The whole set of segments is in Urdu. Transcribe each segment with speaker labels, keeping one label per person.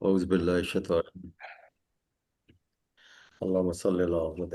Speaker 1: أعوذ بالله الشيطان اللهم صل على محمد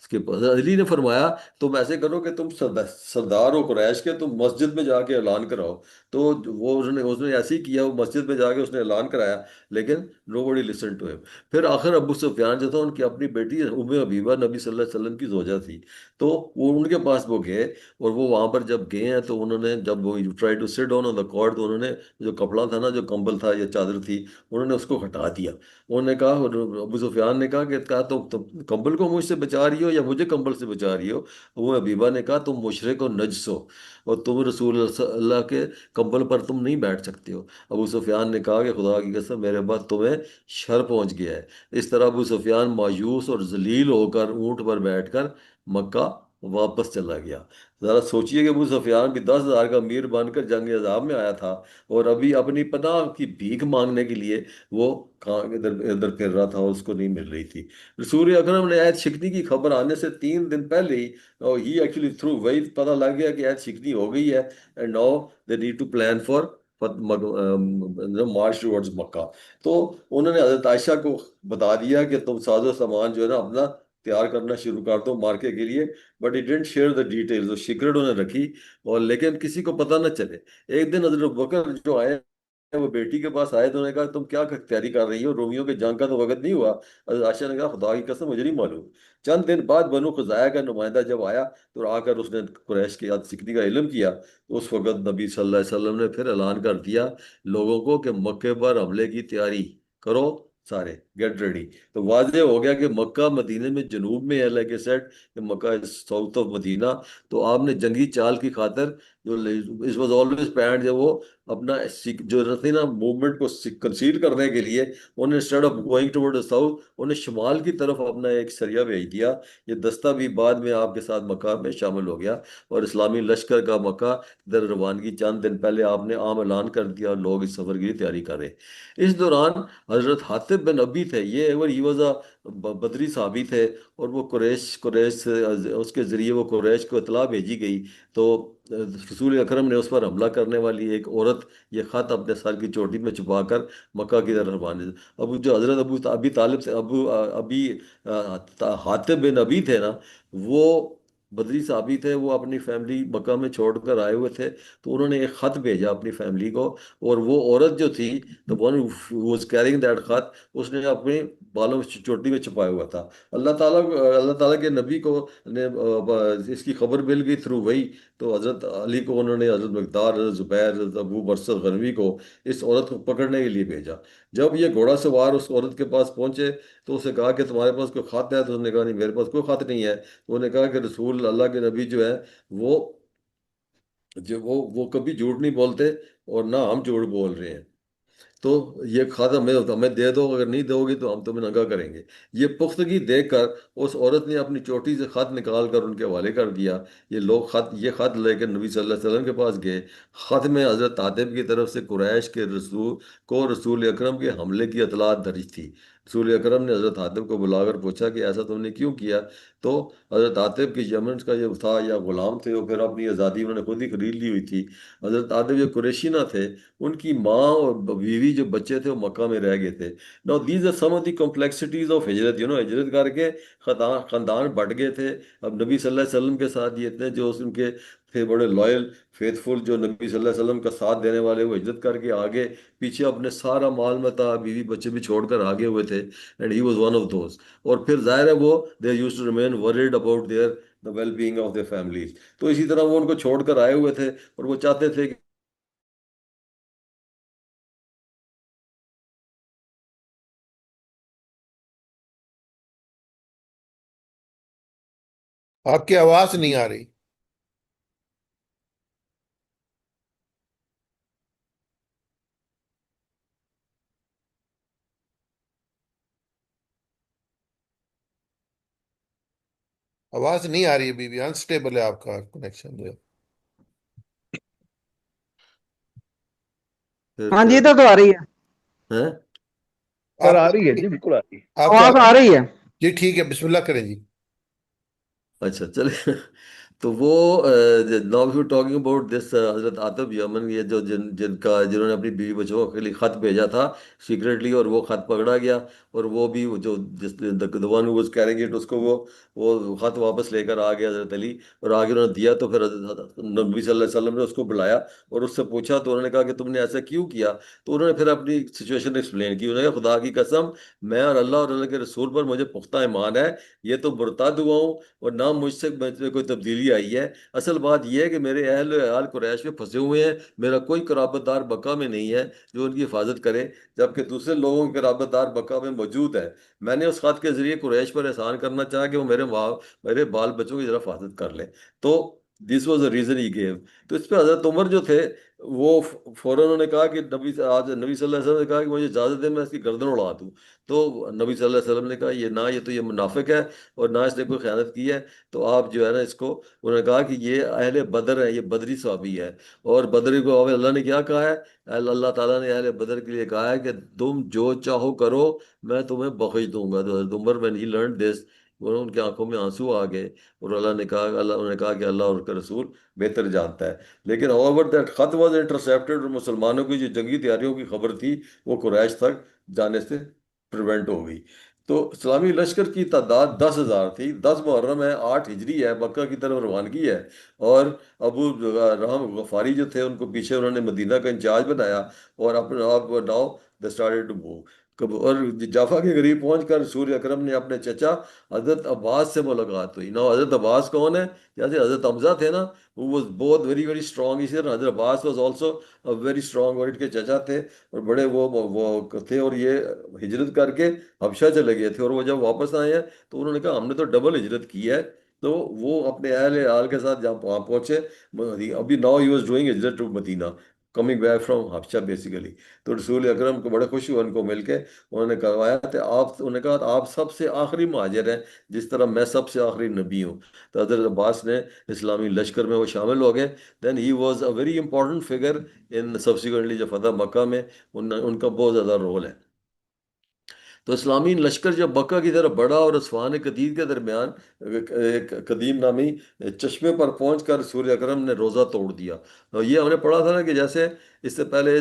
Speaker 1: اس کے بعد علی نے فرمایا تم ایسے کرو کہ تم سردار ہو قریش کے، تم مسجد میں جا کے اعلان کراؤ۔ تو وہ اس نے ایسے ہی کیا، وہ مسجد میں جا کے اس نے اعلان کرایا، لیکن نو بڈی لسن ٹو ہم۔ پھر آخر ابو سفیان جو تھا، ان کی اپنی بیٹی ام حبیبہ نبی صلی اللہ علیہ وسلم کی زوجہ تھی، تو وہ ان کے پاس وہ گئے، اور وہ وہاں پر جب گئے ہیں تو انہوں نے جب وہ try to sit down on the card, تو انہوں نے جو کپڑا تھا نا، جو کمبل تھا یا چادر تھی، انہوں نے اس کو ہٹا دیا۔ انہوں نے کہا، ابو سفیان نے کہا کہ تم کمبل کو مجھ سے بچا رہی ہو یا مجھے کمبل سے بچا رہی ہو؟ وہ حبیبہ نے کہا تم مشرک و نجس ہو، اور تم رسول اللہ کے کمبل پر تم نہیں بیٹھ سکتے ہو۔ ابو سفیان نے کہا کہ خدا کی قسم میرے بعد تمہیں شر پہنچ گیا ہے۔ اس طرح ابو سفیان مایوس اور ذلیل ہو کر اونٹ پر بیٹھ کر مکہ واپس چلا گیا۔ ذرا سوچئے کہ ابو سفیان بھی 10,000 کا امیر بن کر جنگ عذاب میں آیا تھا، اور ابھی اپنی پناہ کی بھیک مانگنے کے لیے وہ کہاں ادھر ادھر پھر رہا تھا، اور اس کو نہیں مل رہی تھی۔ رسول اکرم نے عہد شکنی کی خبر آنے سے 3 دن پہلے ہی ہی ایکچولی تھرو وہی پتہ لگ گیا کہ عہد شکنی ہو گئی ہے، and now they need to plan for march towards Makkah. تو انہوں نے حضرت عائشہ کو بتا دیا کہ تم ساز و سامان جو ہے نا اپنا تیار کرنا شروع کر دو مارکے کے لیے، but he didn't share the details, وہ سیکرٹ انہوں نے رکھی، اور لیکن کسی کو پتہ نہ چلے۔ ایک دن حضرت بکر جو آئے، وہ بیٹی کے پاس آئے، تو انہوں نے کہا تم کیا تیاری کر رہی ہو، رومیوں کے جنگ کا تو وقت نہیں ہوا؟ حضرت عائشہ نے کہا خدا کی قسم مجھے نہیں معلوم۔ چند دن بعد بنو خزاعہ کا نمائندہ جب آیا تو آ کر اس نے قریش کی عہد شکنی کا علم کیا، تو اس وقت نبی صلی اللہ علیہ وسلم نے پھر اعلان کر دیا لوگوں کو کہ مکے پر حملے کی تیاری کرو، سارے گیٹ ریڈی۔ تو واضح ہو گیا کہ مکہ مدینے میں جنوب میں ہے، لائک اے سیٹ کہ مکہ ساؤتھ آف مدینہ۔ تو آپ نے جنگی چال کی خاطر جو اس واز آلویز پلانڈ، جو وہ اپنا جو رہتی نا موومنٹ کو کنسیل کرنے کے لیے، انہوں نے instead of going toward south, انہیں شمال کی طرف اپنا ایک سریہ بھیج دیا۔ یہ دستہ بھی بعد میں آپ کے ساتھ مکہ میں شامل ہو گیا، اور اسلامی لشکر کا مکہ در روانگی چند دن پہلے آپ نے عام اعلان کر دیا، اور لوگ اس سفر کی تیاری کر رہے۔ اس دوران حضرت حاطب بن ابی تھے، یہ ہی واز اے بدری صحابی تھے، اور وہ قریش سے اس کے ذریعے وہ قریش کو اطلاع بھیجی گئی، تو رسول اکرم نے اس پر حملہ کرنے والی ایک عورت یہ خط اپنے سر کی چوٹی میں چھپا کر مکہ کی طرف روانہ۔ ابو جو حضرت ابی طالب سے ابی حاطب بن ابی تھے نا، وہ بدری صحابی تھے، وہ اپنی فیملی مکہ میں چھوڑ کر آئے ہوئے تھے، تو انہوں نے ایک خط بھیجا اپنی فیملی کو، اور وہ عورت جو تھی the one who was carrying that خط، اس نے اپنے بالوں میں چوٹی میں چھپایا ہوا تھا۔ اللہ تعالیٰ کے نبی کو نے اس کی خبر مل گئی تھرو وہی، تو حضرت علی کو انہوں نے، حضرت مقدار، حضرت زبیر، حضرت ابو برصت غنوی کو اس عورت کو پکڑنے کے لیے بھیجا۔ جب یہ گھوڑا سوار اس عورت کے پاس پہنچے تو اسے کہا کہ تمہارے پاس کوئی خط ہے؟ تو اس نے کہا نہیں میرے پاس کوئی خط نہیں ہے۔ تو انہوں نے کہا کہ رسول اللہ کے نبی جو ہے وہ وہ کبھی جھوٹ نہیں بولتے، اور نہ ہم جھوٹ بول رہے ہیں، تو یہ خط ہمیں دے دو، اگر نہیں دو گی تو ہم تمہیں ننگا کریں گے۔ یہ پختگی دیکھ کر اس عورت نے اپنی چوٹی سے خط نکال کر ان کے حوالے کر دیا۔ یہ خط لے کر نبی صلی اللہ علیہ وسلم کے پاس گئے۔ خط میں حضرت عاتب کی طرف سے قریش کے رسول اکرم کے حملے کی اطلاعات درج تھی۔ رسول اکرم نے حضرت عاتب کو بلا کر پوچھا کہ ایسا تم نے کیوں کیا؟ تو حضرت عاتب کی یمن کا جو تھا، یا غلام تھے، وہ پھر اپنی آزادی انہوں نے خود ہی خرید لی ہوئی تھی۔ حضرت عاتب جو قریشی نہ تھے، ان کی ماں اور بیوی جو بچے تھے وہ مکہ میں رہ گئے تھے۔ Now these are some of the complexities of ہجرت، ہجرت کر کے خاندان بٹ گئے تھے۔ اب نبی صلی اللہ علیہ وسلم کے ساتھ یہ اتنے جو ان کے تھے بڑے لائل فیتھ فل، جو نبی صلی اللہ علیہ وسلم کا ساتھ دینے والے، وہ ہجرت کر کے آگے پیچھے اپنے سارا مال متا بیوی بچے بھی چھوڑ کر آگے ہوئے تھے، and he was one of those. اور پھر ظاہر ہے وہ they used to remain worried about their the well being of their families. تو اسی طرح وہ ان کو چھوڑ کر آئے ہوئے تھے، اور وہ چاہتے تھے کہ
Speaker 2: آپ کی آواز نہیں آ رہی۔ آواز نہیں آ رہی ہے بی بی، انسٹیبل ہے آپ کا کنیکشن جو ہے۔
Speaker 1: پھر
Speaker 3: ہاں جی،
Speaker 1: کیا
Speaker 3: ادھر تو آ رہی ہے،
Speaker 1: ہیں؟
Speaker 4: سر
Speaker 2: آپ
Speaker 4: آ
Speaker 2: کو
Speaker 4: رہی ہے جی، بالکل آ رہی ہے۔
Speaker 2: آپ کو
Speaker 3: آواز آ رہی ہے۔
Speaker 2: جی ٹھیک ہے، بسم اللہ کریں جی۔
Speaker 1: اچھا چلے۔ تو وہ now you talking about this حضرت عاطف یمن، یہ جو جنہوں نے اپنی بیوی بچوں کے لیے خط بھیجا تھا سیکریٹلی، اور وہ خط پکڑا گیا، اور وہ بھی جو جس the one who was carrying it، اس کو وہ خط واپس لے کر آ گیا حضرت علی، اور آگے انہوں نے دیا، تو پھر حضرت نبی صلی اللہ علیہ وسلم نے اس کو بلایا اور اس سے پوچھا، تو انہوں نے کہا کہ تم نے ایسا کیوں کیا؟ تو انہوں نے پھر اپنی سچویشن ایکسپلین کی، انہوں نے کہا خدا کی قسم، میں اور اللہ کے رسول پر مجھے پختہ ایمان ہے، یہ تو مرتد ہوا ہوں، اور نہ مجھ میں کوئی تبدیلی آئی ہے۔ اصل بات یہ ہے کہ میرے اہل و عیال قریش میں پھنسے ہوئے ہیں، میرا کوئی قرابت دار بقا میں نہیں ہے جو ان کی حفاظت کرے، جبکہ دوسرے لوگوں کی قرابت دار بقا میں موجود ہے۔ میں نے اس خط کے ذریعے قریش پر احسان کرنا چاہا کہ وہ میرے بال بچوں کی ذرا حفاظت کر لیں۔ تو this was a reason he give. تو اس پہ حضرت عمر جو تھے وہ فوراً انہوں نے کہا کہ نبی صلی اللہ علیہ وسلم نے کہا کہ مجھے اجازت دے میں اس کی گردن اڑا دوں۔ تو نبی صلی اللہ علیہ وسلم نے کہا یہ منافق ہے اور نہ اس نے کوئی خیانت کی ہے، تو آپ جو ہے نا اس کو، انہوں نے کہا کہ یہ اہل بدر ہے، یہ بدری صحابی ہے، اور بدری کو اللہ نے کیا کہا ہے؟ اللہ تعالیٰ نے اہل بدر کے لیے کہا ہے کہ تم جو چاہو کرو، میں تمہیں بخش دوں گا۔ تو حضرت عمر when he learned this، ان کی آنکھوں میں آنسو آ گئے، اور انہوں نے کہا کہ اللہ اور اس کا رسول بہتر جانتا ہے۔ لیکن however that خط was intercepted، اور مسلمانوں کی جو جنگی تیاریوں کی خبر تھی وہ قریش تک جانے سے پریونٹ ہو گئی۔ تو اسلامی لشکر کی تعداد 10,000 تھی، 10 محرم ہے، 8 ہجری ہے، مکہ کی طرف روانگی ہے، اور ابو رحم غفاری جو تھے ان کو پیچھے انہوں نے مدینہ کا انچارج بنایا، اور اپنے آپ کو now they started to move. اور جافا کے قریب پہنچ کر رسول اکرم نے اپنے چچا حضرت عباس سے ملاقات ہوئی۔ نا حضرت عباس کون ہے؟ جیسے حضرت حمزہ تھے نا، وہ واز بہت ویری ویری اسٹرانگ، اسی طرح حضرت عباس واز آلسو ویری اسٹرانگ، اور ان کے چچا تھے اور بڑے وہ تھے، اور یہ ہجرت کر کے حبشہ چلے گئے تھے، اور وہ جب واپس آئے ہیں تو انہوں نے کہا ہم نے تو ڈبل ہجرت کی ہے۔ تو وہ اپنے اہل عیال کے ساتھ جہاں وہاں پہنچے، ابھی ناؤ ہی واز ڈوئنگ ہجرت to Medina, coming back from Habsha basically. تو رسول اکرم کو بڑے خوشی ہوئے ان کو مل کے، انہوں نے کروایا تھا انہوں نے کہا آپ سب سے آخری مہاجر ہیں جس طرح میں سب سے آخری نبی ہوں۔ تو حضرت عباس نے اسلامی لشکر میں وہ شامل ہو گئے، then he was a very important figure in subsequently جو فتح مکہ میں ان کا بہت زیادہ رول ہے۔ تو اسلامی لشکر جب مکہ کی طرف بڑھا اور اصفہان قدیر کے درمیان ایک قدیم نامی چشمے پر پہنچ کر رسول اکرم نے روزہ توڑ دیا۔ اور یہ ہم نے پڑھا تھا نا کہ جیسے اس سے پہلے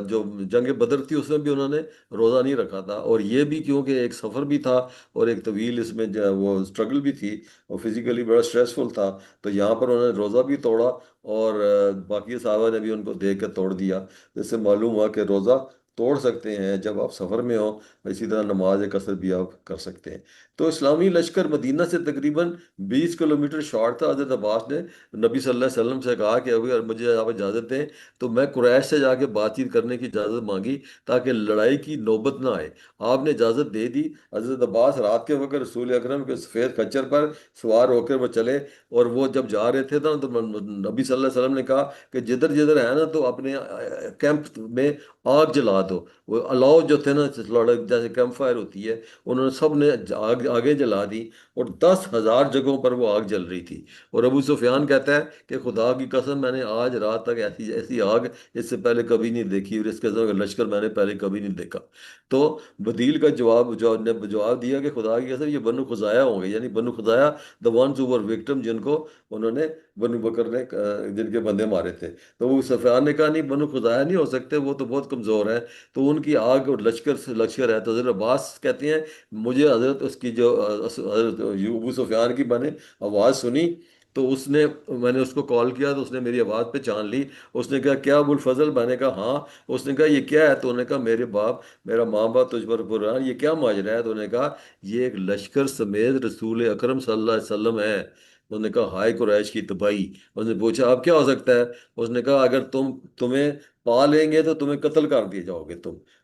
Speaker 1: جو جنگ بدر تھی اس میں بھی انہوں نے روزہ نہیں رکھا تھا، اور یہ بھی کیونکہ ایک سفر بھی تھا اور ایک طویل اس میں وہ اسٹرگل بھی تھی اور فزیکلی بڑا اسٹریسفل تھا، تو یہاں پر انہوں نے روزہ بھی توڑا، اور باقی صحابہ نے بھی ان کو دیکھ کر توڑ دیا۔ جس سے معلوم ہوا کہ روزہ توڑ سکتے ہیں جب آپ سفر میں ہو، اسی طرح نماز قصر بھی آپ کر سکتے ہیں۔ تو اسلامی لشکر مدینہ سے تقریباً 20 کلومیٹر شارٹ تھا۔ حضرت عباس نے نبی صلی اللہ علیہ وسلم سے کہا کہ اگر مجھے آپ اجازت دیں تو میں قریش سے جا کے بات چیت کرنے کی اجازت مانگی تاکہ لڑائی کی نوبت نہ آئے۔ آپ نے اجازت دے دی۔ حضرت عباس رات کے وقت رسول اکرم کے سفید خچر پر سوار ہو کر وہ چلے، اور وہ جب جا رہے تھے نا تو نبی صلی اللہ علیہ وسلم نے کہا کہ جدھر جدھر ہے نا تو اپنے کیمپ میں آگ جلا دو۔ وہ الاؤ جو تھے نا جیسے کیمپ فائر ہوتی ہے، انہوں نے سب نے آگے جلا دی، اور 10,000 جگہوں پر وہ آگ جل رہی تھی۔ اور ابو سفیان کہتا ہے کہ خدا کی قسم میں نے آج رات تک ایسی آگ اس سے پہلے کبھی نہیں دیکھی، اور اس قسم کا لشکر میں نے پہلے کبھی نہیں دیکھا۔ تو بدیل کا جواب دیا کہ خدا کی قسم یہ بنو خزاعہ ہوں گے، یعنی بنو خزاعہ the ones who were victim، جن کو انہوں نے بنو بکر نے جن کے بندے مارے تھے۔ تو وہ سفیان نے کہا نہیں، بنو خزاعہ نہیں ہو سکتے، وہ تو بہت کمزور ہیں، تو ان کی آگ اور لشکر ہے۔ تو حضرت عباس کہتے ہیں مجھے حضرت اس کی جو حضرت ابو سفیان کی میں نے آواز سنی، تو میں نے اس کو کال کیا تو اس نے میری آواز پہچان لی۔ اس نے کہا کیا ابو الفضل؟ میں نے کہا ہاں۔ اس نے کہا یہ کیا ہے؟ تو انہوں نے کہا میرا ماں باپ تجھ پر قربان، یہ کیا ماجرا ہے؟ تو انہوں نے کہا یہ ایک لشکر سمیت رسول اکرم صلی اللہ علیہ وسلم ہے۔ انہوں نے کہا ہائے قریش کی تباہی۔ اس نے پوچھا اب کیا ہو سکتا ہے؟ اس نے کہا اگر تمہیں پا لیں گے تو تمہیں قتل کر دیے جاؤ گے،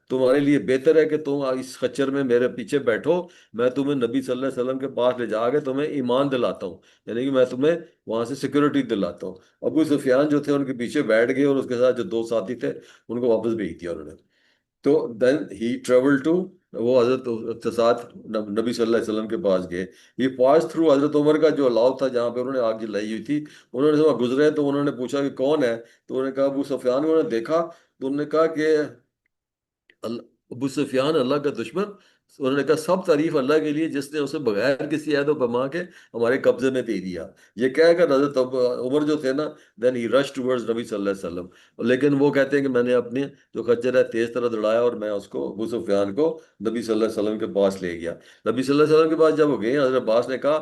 Speaker 1: تمہارے لیے بہتر ہے کہ تم اس خچر میں میرے پیچھے بیٹھو، میں تمہیں نبی صلی اللہ علیہ وسلم کے پاس لے جا کے تمہیں ایمان دلاتا ہوں، یعنی کہ میں تمہیں وہاں سے سیکورٹی دلاتا ہوں۔ ابو سفیان جو تھے ان کے پیچھے بیٹھ گئے، اور اس کے ساتھ جو 2 ساتھی تھے ان کو واپس بھیج دیا انہوں نے۔ تو دین ہی ٹریول ٹو، وہ حضرت کے ساتھ نبی صلی اللہ علیہ وسلم کے پاس گئے۔ یہ پاس تھرو حضرت عمر کا جو الاؤ تھا جہاں پہ انہوں نے آگ جلائی ہوئی تھی، انہوں نے وہاں گزرے تو انہوں نے پوچھا کہ کون ہے؟ تو انہوں نے کہا ابو سفیان۔ انہوں نے دیکھا تو انہوں نے کہا کہ ابو سفیان اللہ کا دشمن انہوں نے کہا سب تعریف اللہ کے لیے جس نے اسے بغیر کسی عہد و پیما کے ہمارے قبضے میں دے دیا. یہ کہہ کر حضرت عمر جو تھے نا دین ہی رش ٹورڈز نبی صلی اللہ علیہ وسلم. لیکن وہ کہتے ہیں کہ میں نے اپنے جو خچر ہے تیز طرح دوڑایا اور میں اس کو ابو سفیان کو نبی صلی اللہ علیہ وسلم کے پاس لے گیا. نبی صلی اللہ علیہ وسلم کے پاس جب وہ گئے حضرت عباس نے کہا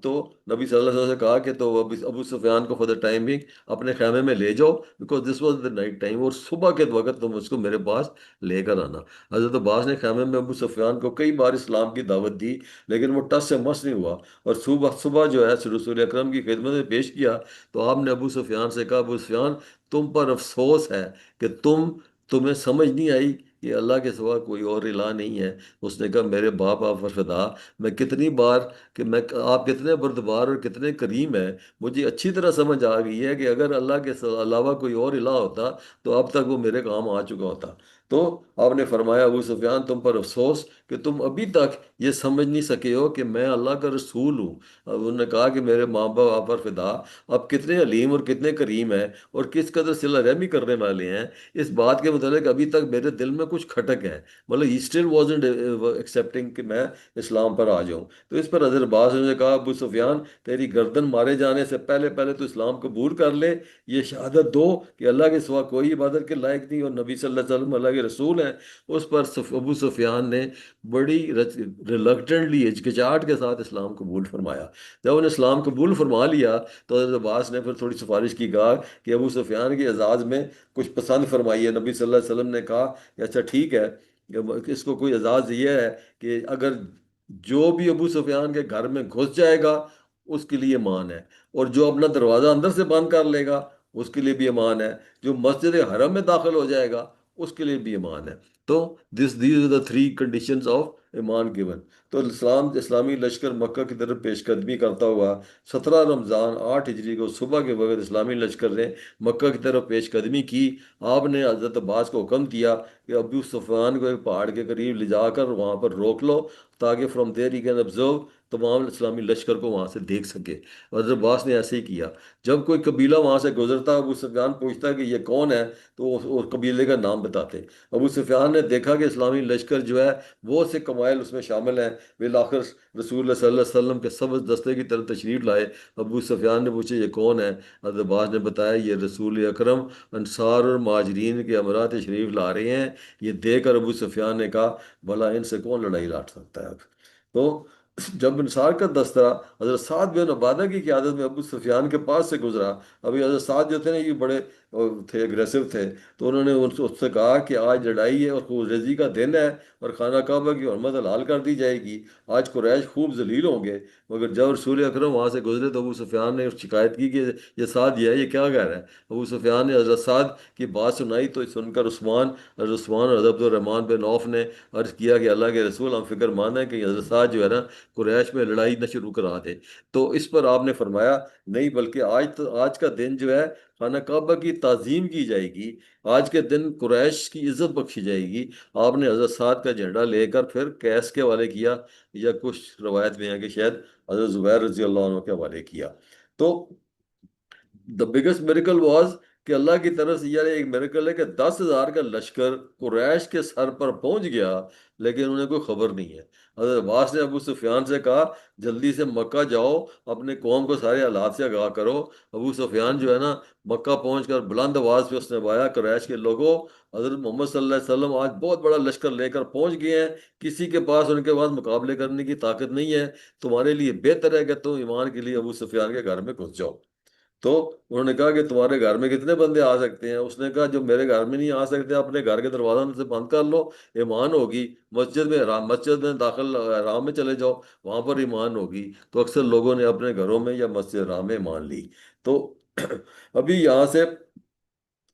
Speaker 1: تو نبی صلی اللہ علیہ وسلم سے کہا کہ تو ابو سفیان کو فور دا ٹائمنگ اپنے خیمے میں لے جاؤ because this was the night time اور صبح کے وقت تم اس کو میرے پاس لے کر آنا. حضرت عباس نے خیمے میں ابو سفیان کو کئی بار اسلام کی دعوت دی لیکن وہ ٹس سے مس نہیں ہوا اور صبح صبح جو ہے رسول اکرم کی خدمت میں پیش کیا تو آپ نے ابو سفیان سے کہا ابو سفیان تم پر افسوس ہے کہ تمہیں سمجھ نہیں آئی کہ اللہ کے سوا کوئی اور الہ نہیں ہے. اس نے کہا میرے باپ آپ پر فدا میں کتنی بار کہ میں آپ کتنے بردبار اور کتنے کریم ہیں مجھے اچھی طرح سمجھ آ گئی ہے کہ اگر اللہ کے علاوہ کوئی اور الہ ہوتا تو اب تک وہ میرے کام آ چکا ہوتا. تو آپ نے فرمایا ابو سفیان تم پر افسوس کہ تم ابھی تک یہ سمجھ نہیں سکے ہو کہ میں اللہ کا رسول ہوں. اب انہوں نے کہا کہ میرے ماں باپ آپ پر فدا آپ کتنے علیم اور کتنے کریم ہیں اور کس قدر صلہ رحمی کرنے والے ہیں اس بات کے متعلق ابھی تک میرے دل میں کچھ کھٹک ہے. مطلب ہی اسٹل وازنٹ ایکسیپٹنگ کہ میں اسلام پر آ جاؤں. تو اس پر حضرت عباس نے کہا ابو سفیان تیری گردن مارے جانے سے پہلے پہلے تو اسلام قبول کر لے یہ شہادت دو کہ اللہ کے سوا کوئی عبادت کے لائق نہیں اور نبی صلی اللہ علیہ وسلم اللہ کے رسول ہیں. اس پر ابو سفیان نے بڑی ریلکٹنٹلی ہچکچاہٹ کے ساتھ اسلام قبول فرمایا. جب انہوں نے اسلام قبول فرما لیا تو حضرت عباس نے پھر تھوڑی سفارش کی کہا کہ ابو سفیان کے اعزاز میں کچھ پسند فرمائیے. نبی صلی اللہ علیہ وسلم نے کہا کہ اچھا ٹھیک ہے اس کو کوئی اعزاز یہ ہے کہ اگر جو بھی ابو سفیان کے گھر میں گھس جائے گا اس کے لیے امان ہے اور جو اپنا دروازہ اندر سے بند کر لے گا اس کے لیے بھی امان ہے جو مسجد حرم میں داخل ہو جائے گا اس کے لیے بھی امان ہے. تو these are the three conditions of ایمان گیون. تو اسلامی لشکر مکہ کی طرف پیش قدمی کرتا ہوا 17 رمضان 8 ہجری کو صبح کے وقت اسلامی لشکر نے مکہ کی طرف پیش قدمی کی. آپ نے حضرت عباس کو حکم کیا کہ ابو سفیان کو ایک پہاڑ کے قریب لے جا کر وہاں پر روک لو تاکہ from there he can observe تمام اسلامی لشکر کو وہاں سے دیکھ سکے. حضرت عباس نے ایسے ہی کیا. جب کوئی قبیلہ وہاں سے گزرتا ابو سفیان پوچھتا کہ یہ کون ہے تو اس قبیلے کا نام بتاتے. ابو سفیان نے دیکھا کہ اسلامی لشکر جو ہے بہت سے قبائل اس میں شامل ہیں. بالآخر رسول اللہ صلی اللہ علیہ وسلم کے سبز دستے کی طرف تشریف لائے. ابو سفیان نے پوچھے یہ کون ہے. حضرت عباس نے بتایا یہ رسول اکرم انصار اور مہاجرین کے ہمراہ تشریف لا رہے ہیں. یہ دیکھ کر ابو سفیان نے کہا بھلا ان سے کون لڑائی لڑ سکتا ہے. اب تو جب انصار کا دستہ حضرت سعد بن عبادہ کی قیادت میں ابو سفیان کے پاس سے گزرا. ابھی حضرت سعد جو تھے نا یہ بڑے تھے اگریسو تھے تو انہوں نے اس سے کہا کہ آج لڑائی ہے اور خونریزی کا دن ہے اور خانہ کعبہ کی حرمت حلال کر دی جائے گی. آج قریش خوب ذلیل ہوں گے. مگر جب رسول اکرم وہاں سے گزرے تو ابو سفیان نے شکایت کی کہ یہ سعد یہ ہے یہ کیا کہہ رہا ہے. ابو سفیان نے حضرت سعد کی بات سنائی تو سن کر حضرت عثمان اور حضرت عبد الرحمن بن عوف نے عرض کیا کہ اللہ کے رسول ہم فکر مند ہیں کہ حضرت سعد جو ہے نا قریش میں لڑائی نہ شروع کرا دے. تو اس پر آپ نے فرمایا نہیں بلکہ آج کا دن جو ہے خانہ کعبہ کی تعظیم کی جائے گی. آج کے دن قریش کی عزت بخشی جائے گی. آپ نے حضرت سعد کا جھنڈا لے کر پھر قیس کے حوالے کیا یا کچھ روایت میں ہے کہ شاید حضرت زبیر رضی اللہ عنہ کے حوالے کیا. تو دا بگیسٹ میریکل واز کہ اللہ کی طرف سے یہ ایک میریکل ہے کہ 10,000 کا لشکر قریش کے سر پر پہنچ گیا لیکن انہیں کوئی خبر نہیں ہے. حضرت عباس نے ابو سفیان سے کہا جلدی سے مکہ جاؤ اپنے قوم کو سارے حالات سے آگاہ کرو. ابو سفیان جو ہے نا مکہ پہنچ کر بلند آواز پہ اس نے بایا قریش کے لوگوں حضرت محمد صلی اللہ علیہ وسلم آج بہت بڑا لشکر لے کر پہنچ گئے ہیں. کسی کے پاس ان کے پاس مقابلے کرنے کی طاقت نہیں ہے. تمہارے لیے بہتر ہے کہ تم ایمان کے لیے ابو سفیان کے گھر میں گھس جاؤ. تو انہوں نے کہا کہ تمہارے گھر میں کتنے بندے آ سکتے ہیں. اس نے کہا جو میرے گھر میں نہیں آ سکتے اپنے گھر کے دروازہ سے بند کر لو ایمان ہوگی. مسجد میں داخل حرام میں چلے جاؤ وہاں پر ایمان ہوگی. تو اکثر لوگوں نے اپنے گھروں میں یا مسجد حرام میں ایمان لی. تو ابھی یہاں سے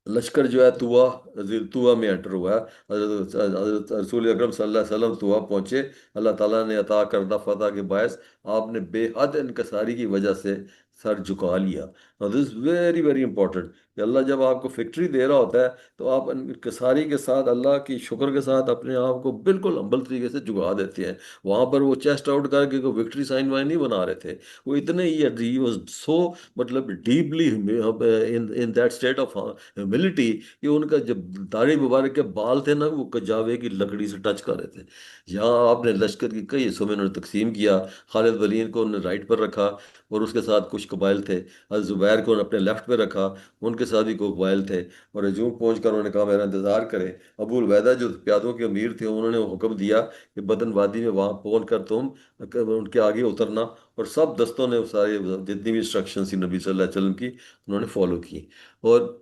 Speaker 1: لشکر جو ہے طوا میں انٹر ہوا ہے. حضرت رسول اکرم صلی اللہ علیہ وسلم طوا پہنچے. اللہ تعالیٰ نے عطا کردہ فتح کے باعث آپ نے بے حد انکساری کی وجہ سے سر جھکا لیا. دس ویری ویری امپورٹنٹ کہ اللہ جب آپ کو فکٹری دے رہا ہوتا ہے تو آپ انکساری کے ساتھ اللہ کی شکر کے ساتھ اپنے آپ کو بالکل ہمبل طریقے سے جھکا دیتے ہیں. وہاں پر وہ چیسٹ آؤٹ کر کے کوئی وکٹری سائن وائن نہیں بنا رہے تھے. وہ اتنے ہی واز سو مطلب deeply in that state of humility کہ ان کا جب داڑھی مبارک کے بال تھے نا وہ کجاوے کی لکڑی سے ٹچ کر رہے تھے. یہاں آپ نے لشکر کی کئی حصوں میں انہوں نے تقسیم کیا. خالد ولید کو انہوں نے رائٹ پر رکھا اور اس کے ساتھ کچھ قبائل تھے. زبیر کو اپنے لیفٹ پہ رکھا، ان کے ساتھ بھی کوئی قبائل تھے. اور ہجوم پہنچ کر انہوں نے کہا میرا انتظار کرے. ابو العبیدہ جو پیادوں کے امیر تھے انہوں نے حکم دیا کہ بدن وادی میں وہاں پہنچ کر تم ان کے آگے اترنا. اور سب دستوں نے سارے جتنی بھی انسٹرکشن تھی نبی صلی اللہ علیہ وسلم کی انہوں نے فالو کی. اور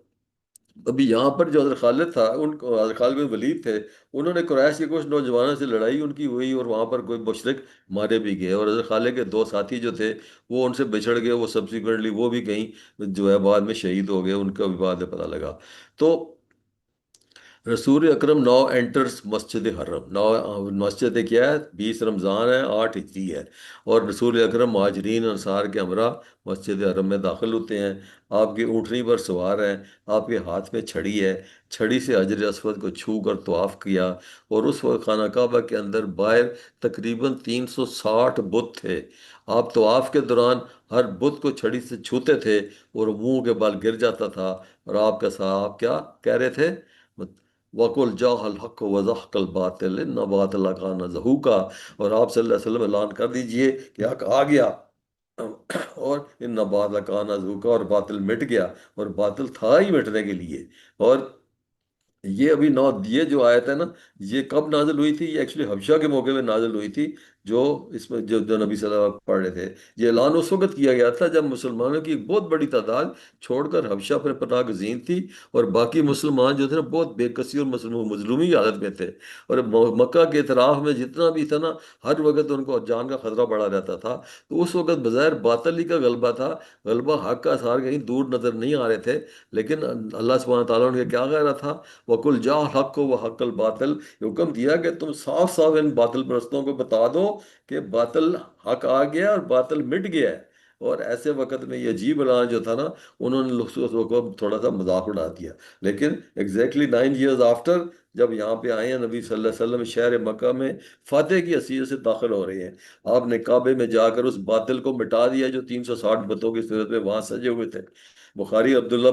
Speaker 1: ابھی یہاں پر جو حضرت خالد تھا ان کو حضرت خالد بن ولید تھے انہوں نے قریش کے کچھ نوجوانوں سے لڑائی ان کی ہوئی اور وہاں پر کوئی مشرک مارے بھی گئے. اور حضرت خالد کے دو ساتھی جو تھے وہ ان سے بچھڑ گئے. وہ سبسیکوینٹلی وہ بھی کہیں جو ہے بعد میں شہید ہو گئے. ان کا بھی بعد میں پتہ لگا. تو رسول اکرم نو انٹرس مسجد حرم. نو مسجد کیا ہے؟ 20 رمضان ہے، 8 ہجری ہے. اور رسول اکرم مہاجرین انصار کے ہمراہ مسجد حرم میں داخل ہوتے ہیں. آپ کی اونٹنی پر سوار ہیں، آپ کے ہاتھ میں چھڑی ہے. چھڑی سے حجر اسود کو چھو کر طواف کیا. اور اس وقت خانہ کعبہ کے اندر باہر تقریباً 360 بت تھے. آپ طواف کے دوران ہر بت کو چھڑی سے چھوتے تھے اور منہ کے بال گر جاتا تھا. اور آپ کا صاحب کیا کہہ رہے تھے؟ وَقُلْ جَاءَ الْحَقُّ وَزَهَقَ الْبَاطِلُ إِنَّ الْبَاطِلَ كَانَ زَهُوقًا. اور آپ صلی اللہ علیہ وسلم اعلان کر دیجئے کہ حق آ گیا اور ان الباطل کان زهوقا، اور باطل مٹ گیا اور باطل تھا ہی مٹنے کے لیے. اور یہ ابھی یہ جو آیت ہے نا یہ کب نازل ہوئی تھی؟ یہ ایکچولی حبشہ کے موقع میں نازل ہوئی تھی. جو اس میں جو نبی صلی اللہ علیہ وسلم پڑھ رہے تھے یہ اعلان اس وقت کیا گیا تھا جب مسلمانوں کی ایک بہت بڑی تعداد چھوڑ کر حبشہ پر پناہ گزین تھی. اور باقی مسلمان جو تھے نا بہت بے کسی اور مظلومی حالت میں تھے. اور مکہ کے اطراف میں جتنا بھی تھا نا ہر وقت ان کو جان کا خطرہ بڑھا رہتا تھا. تو اس وقت بظاہر باطل ہی کا غلبہ تھا، غلبہ حق کا اثار کہیں دور نظر نہیں آ رہے تھے. لیکن اللہ سبحانہ تعالیٰ نے کیا کہہ رہا تھا؟ وَقُلْ جَاءَ الْحَقُّ وَحَقَّ الْبَاطِلُ. حکم دیا کہ تم صاف صاف ان باطل پرستوں کو بتا دو کہ باطل حق آ گیا اور باطل مٹ گیا ہے. اور ایسے وقت میں یہ عجیب اعلان جو تھا نا انہوں نے لوگوں کو تھوڑا سا مذاق اڑا دیا. لیکن ایگزیکٹلی 9 years آفٹر جب یہاں پہ آئے ہیں نبی صلی اللہ علیہ وسلم شہر مکہ میں فاتح کی حیثیت سے داخل ہو رہے ہیں. آپ نے کعبے میں جا کر اس باطل کو مٹا دیا جو 360 بتوں کی صورت میں وہاں سجے ہوئے تھے. بخاری عبداللہ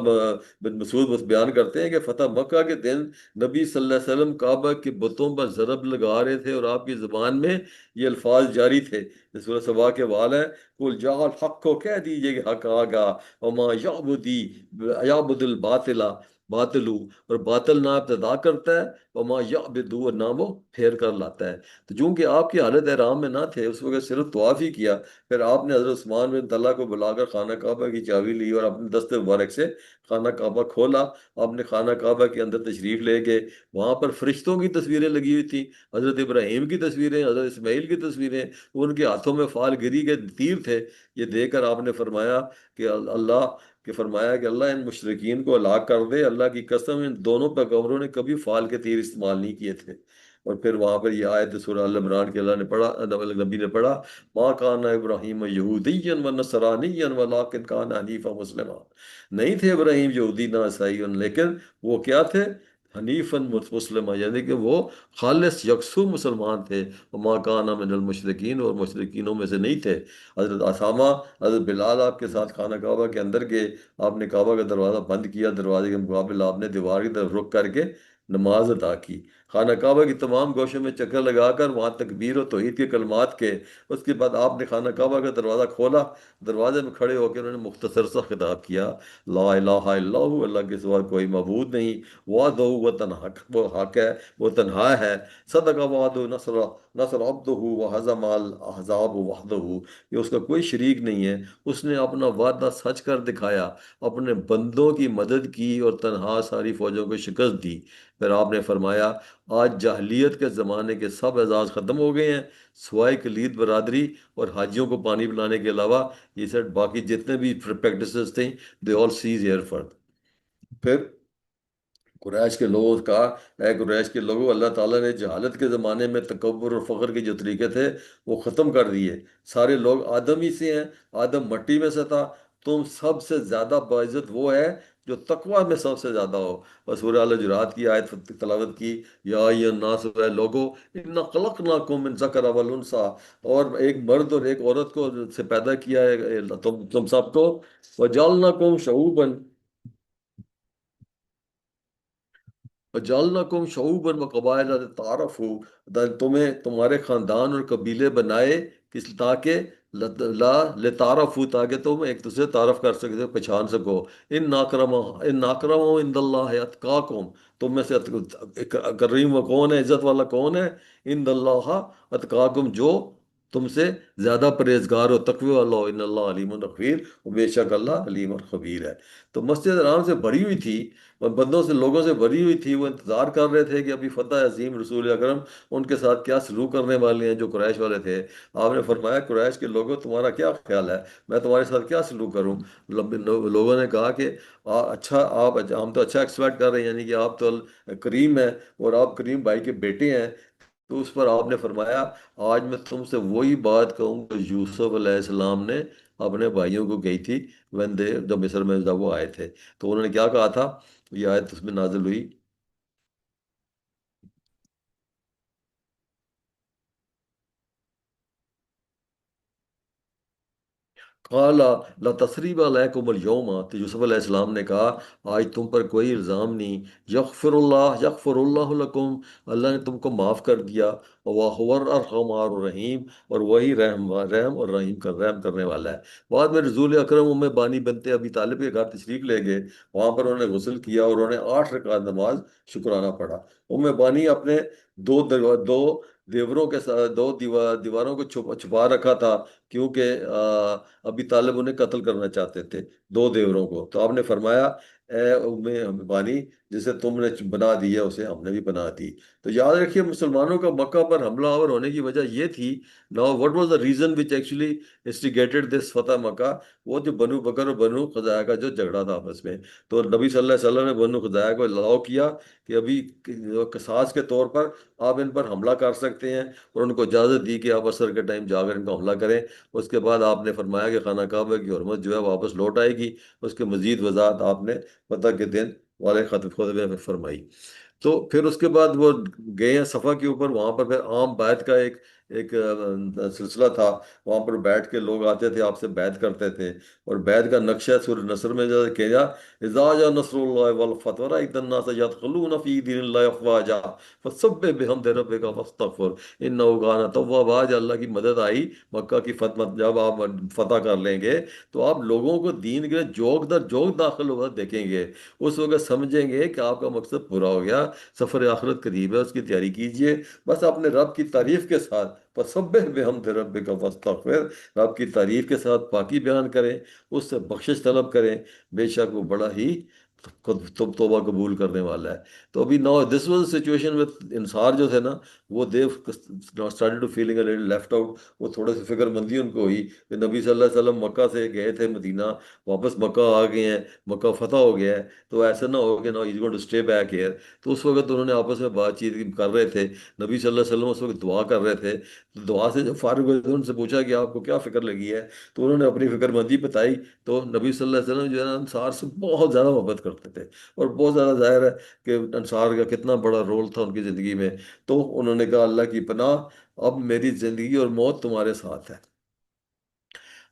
Speaker 1: بن مسعود بس بیان کرتے ہیں کہ فتح مکہ کے دن نبی صلی اللہ علیہ وسلم کعبہ کے بتوں پر ضرب لگا رہے تھے اور آپ کی زبان میں یہ الفاظ جاری تھے. سورہ سبا کے وال ہے قل جاء الحق کو کہہ دیجئے کہ حق آ گا وما یعبد الباطل باطلو، اور باطل نہ ابتدا کرتا ہے وما یعبدو، اور نہ وہ پھیر کر لاتا ہے. تو چونکہ آپ کی حالت احرام میں نہ تھے اس وقت صرف طواف ہی کیا. پھر آپ نے حضرت عثمان بن طلحہ کو بلا کر خانہ کعبہ کی چابی لی اور اپنے دست مبارک سے خانہ کعبہ کھولا. آپ نے خانہ کعبہ کے اندر تشریف لے گئے. وہاں پر فرشتوں کی تصویریں لگی ہوئی تھیں، حضرت ابراہیم کی تصویریں، حضرت اسماعیل کی تصویریں. ان کے ہاتھوں میں فال گری کے تیر تھے. یہ دیکھ کر آپ نے فرمایا کہ اللہ ان مشرکین کو ہلاک کر دے. اللہ کی قسم ان دونوں پیغمبروں نے کبھی فال کے تیر استعمال نہیں کیے تھے. اور پھر وہاں پر یہ آیت سورہ ال عمران کے اللہ نے پڑھا، نبی نے پڑھا ما کان ابراہیم یہودیا و نصرانیا ولکن کان حنیفا مسلما. نہیں تھے ابراہیم یہودی نہ عیسائی، لیکن وہ کیا تھے؟ حنیفاً مسلمہ، یعنی کہ وہ خالص یکسو مسلمان تھے. وما کان من المشرکین، اور مشرکینوں میں سے نہیں تھے. حضرت اسامہ حضرت بلال آپ کے ساتھ خانہ کعبہ کے اندر گئے. آپ نے کعبہ کا دروازہ بند کیا، دروازے کے مقابل آپ نے دیوار کی طرف رخ کر کے نماز ادا کی. خانہ کعبہ کی تمام گوشوں میں چکر لگا کر وہاں تکبیر و توحید کے کلمات کے. اس کے بعد آپ نے خانہ کعبہ کا دروازہ کھولا. دروازے میں کھڑے ہو کے انہوں نے مختصر سا خطاب کیا لا الہ الا اللہ، اللہ کے سوا کوئی معبود نہیں. وحدہ، وہ تنہا، وہ حق ہے، وہ تنہا ہے. صدق وعدہ نصر عبدہ وہزم الاحزاب وحدہ، یہ اس کا کوئی شریک نہیں ہے. اس نے اپنا وعدہ سچ کر دکھایا، اپنے بندوں کی مدد کی اور تنہا ساری فوجوں کو شکست دی. پھر آپ نے فرمایا آج جاہلیت کے زمانے کے سب اعزاز ختم ہو گئے ہیں سوائے کلید برادری اور حاجیوں کو پانی پلانے کے علاوہ. یہ سب باقی جتنے بھی پریکٹسز تھیں دے آل سیز ہیئر فرد. پھر قریش کے لوگوں کا اے قریش کے لوگوں، اللہ تعالیٰ نے جہالت کے زمانے میں تکبر اور فخر کے جو طریقے تھے وہ ختم کر دیے. سارے لوگ آدم ہی سے ہیں، آدم مٹی میں سے تھا، تم سب سے زیادہ باعزت وہ ہے جو تقوی میں سب سے زیادہ ہو. اور سورہ الحجرات کی آیت تلاوت کی، یا ایھا الناس، اے لوگو، انا خلقناکم من ذکر والانثی، اور ایک مرد اور ایک عورت کو سے پیدا کیا ہے تم سب کو، وجعلناکم شعوبا، وجعلناکم شعوبا وقبائل لتعارفوا، تمہیں تمہارے خاندان اور قبیلے بنائے کس تاکہ لا لتعارفوا، تاکہ تم ایک دوسرے سے تعارف کر سکتے، پہچان سکو. ان اکرم عند اللہ اتقاکم، تم میں سے کریم وہ کون ہے، عزت والا کون ہے، عند اللہ اتقاکم، جو تم سے زیادہ پرہیزگار ہو، تقوی والا ہو. ان اللہ علیم خبیر، بے شک اللہ علیم اور خبیر ہے. تو مسجد حرام سے بھری ہوئی تھی، اور بندوں سے، لوگوں سے بھری ہوئی تھی. وہ انتظار کر رہے تھے کہ ابھی فتح عظیم رسول اکرم ان کے ساتھ کیا سلوک کرنے والے ہیں، جو قریش والے تھے. آپ نے فرمایا، قریش کے لوگوں تمہارا کیا خیال ہے، میں تمہارے ساتھ کیا سلوک کروں. لوگوں نے کہا کہ اچھا، ہم تو اچھا ایکسپیکٹ کر رہے ہیں، یعنی کہ آپ تو کریم ہیں اور آپ کریم بھائی کے بیٹے ہیں. تو اس پر آپ نے فرمایا، آج میں تم سے وہی بات کہوں کہ یوسف علیہ السلام نے اپنے بھائیوں کو کہی تھی، جب مصر میں جب وہ آئے تھے. تو انہوں نے کیا کہا تھا، یہ آیت اس میں نازل ہوئی. قال لا تثریب علیکم اليوم، تو یوسف علیہ السلام نے کہا، آج تم پر کوئی الزام نہیں. یغفر اللہ لکم، اللہ نے تم کو معاف کر دیا. وَهُوَ الرحمٰن الرحیم، اور وہی رحم اور رحم کرنے والا ہے. بعد میں رسول اکرم ام بانی بنتے ابی طالب کے گھر تشریف لے گئے. وہاں پر انہوں نے غسل کیا اور انہوں نے 8 رکعت نماز شکرانہ پڑھا. ام بانی اپنے دو دیوروں کے ساتھ، دیواروں کو چھپا رکھا تھا، کیونکہ ابی طالب انہیں قتل کرنا چاہتے تھے، 2 دیوروں کو. تو آپ نے فرمایا، اے ام بانی، جسے تم نے بنا دی ہے اسے ہم نے بھی بنا دی. تو یاد رکھیے، مسلمانوں کا مکہ پر حملہ آور ہونے کی وجہ یہ تھی. Now what was the reason which actually instigated this فتح مکہ؟ وہ جو بنو بکر اور بنو خزاعہ کا جو جھگڑا تھا آپس میں. تو نبی صلی اللہ علیہ وسلم نے بنو خزاعہ کو الاؤ کیا کہ ابھی قصاص کے طور پر آپ ان پر حملہ کر سکتے ہیں، اور ان کو اجازت دی کہ آپ عصر کے ٹائم جا کر ان کو حملہ کریں. اس کے بعد آپ نے فرمایا کہ خانہ کعبہ کی حرمت جو ہے واپس لوٹ آئے گی. اس کے مزید وضاحت آپ نے فتح کے دن والے خطبے میں فرمائی. تو پھر اس کے بعد وہ گئے ہیں صفا کے اوپر. وہاں پر پھر عام بیعت کا ایک سلسلہ تھا. وہاں پر بیٹھ کے لوگ آتے تھے، آپ سے بیعت کرتے تھے. اور بیعت کا نقشہ سورہ نصر میں جو کہا، اذا جاء نصر اللہ والفتح ورأیت الناس يدخلون فی دین اللہ افواجا فسبح بحمد ربک واستغفر انہ کان توابا. جب اللہ کی مدد آئی، مکہ کی فتح، جب آپ فتح کر لیں گے تو آپ لوگوں کو دین کے جوک در جوک داخل ہوا دیکھیں گے. اس وقت سمجھیں گے کہ آپ کا مقصد پورا ہو گیا، سفر آخرت قریب ہے، اس کی تیاری کیجئے. بس اپنے رب کی تعریف کے ساتھ، فسبح بحمد ربک واستغفر، رب کی تعریف کے ساتھ پاکی بیان کریں، اس سے بخشش طلب کریں. بے شک وہ بڑا ہی توبہ قبول کرنے والا ہے. تو ابھی now this was situation with انصار جو تھے نا، وہ they started to feeling a little left out. وہ تھوڑے سے فکر مندی ان کو ہوئی کہ نبی صلی اللہ علیہ وسلم مکہ سے گئے تھے مدینہ، واپس مکہ آ گئے ہیں، مکہ فتح ہو گیا ہے، تو ایسا نہ ہو کہ نا is going to stay back here. تو اس وقت انہوں نے آپس میں بات چیت کر رہے تھے. نبی صلی اللہ علیہ وسلم اس وقت دعا کر رہے تھے. تو دعا سے جب فارغ ہوئے تو ان سے پوچھا کہ آپ کو کیا فکر لگی ہے. تو انہوں نے اپنی فکر مندی بتائی. تو نبی صلی اللہ علیہ وسلم جو ہے نا، انصار سے بہت زیادہ محبت کرتے تھے، اور بہت زیادہ ظاہر ہے کہ انصار کا کتنا بڑا رول تھا ان کی زندگی میں. تو انہوں نے کہا، اللہ کی پناہ، اب میری زندگی اور موت تمہارے ساتھ ہے.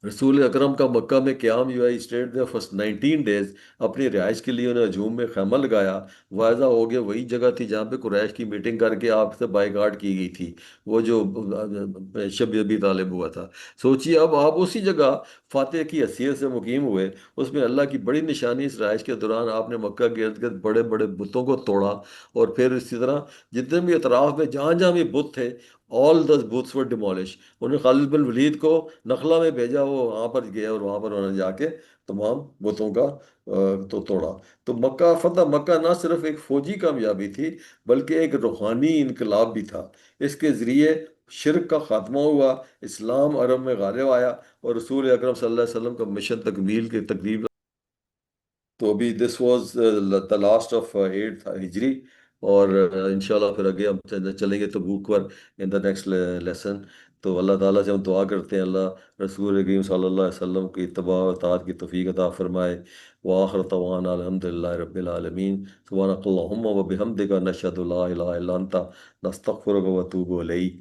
Speaker 1: رسول اکرم کا مکہ میں قیام جو ہے، اسٹیٹ دے فرسٹ 19 days اپنی رہائش کے لیے انہوں نے ہجوم میں خیمہ لگایا. واضح ہو گیا وہی جگہ تھی جہاں پہ قریش کی میٹنگ کر کے آپ سے بائیکاٹ کی گئی تھی، وہ جو شب ابی طالب ہوا تھا. سوچیے، اب آپ اسی جگہ فاتح کی حیثیت سے مقیم ہوئے. اس میں اللہ کی بڑی نشانی، اس رہائش کے دوران آپ نے مکہ کے ارد گرد بڑے بڑے بتوں کو توڑا. اور پھر اسی طرح جتنے بھی اطراف میں جہاں جہاں بھی بت تھے، آل the booths were demolished. انہوں نے خالد بن ولید کو نخلا میں بھیجا، وہ وہاں پر گیا اور وہاں پر انہوں نے جا کے تمام بتوں کا تو توڑا. تو مکہ فتح مکہ نہ صرف ایک فوجی کامیابی تھی، بلکہ ایک روحانی انقلاب بھی تھا. اس کے ذریعے شرک کا خاتمہ ہوا، اسلام عرب میں غالب آیا، اور رسول اکرم صلی اللہ علیہ وسلم کا مشن تکمیل کے تقریب. تو ابھی this was the last of 8th ہجری. اور انشاءاللہ پھر آگے ہم چلیں گے تبوک پر ان دا نیکسٹ لیسن. تو اللہ تعالیٰ سے ہم دعا کرتے ہیں اللہ رسول کریم صلی اللہ علیہ وسلم کی اتباع و اطاعت کی توفیق عطا فرمائے. وآخر طوانا الحمد للہ رب العالمین. سبحانک اللہم و بحمدک نشہد لا الہ الا انت نستغفرک و اتوب الیک.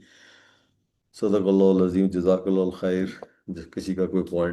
Speaker 1: صدق اللہ العظیم. جزاک اللہ الخیر. کسی کا کوئی پوائنٹ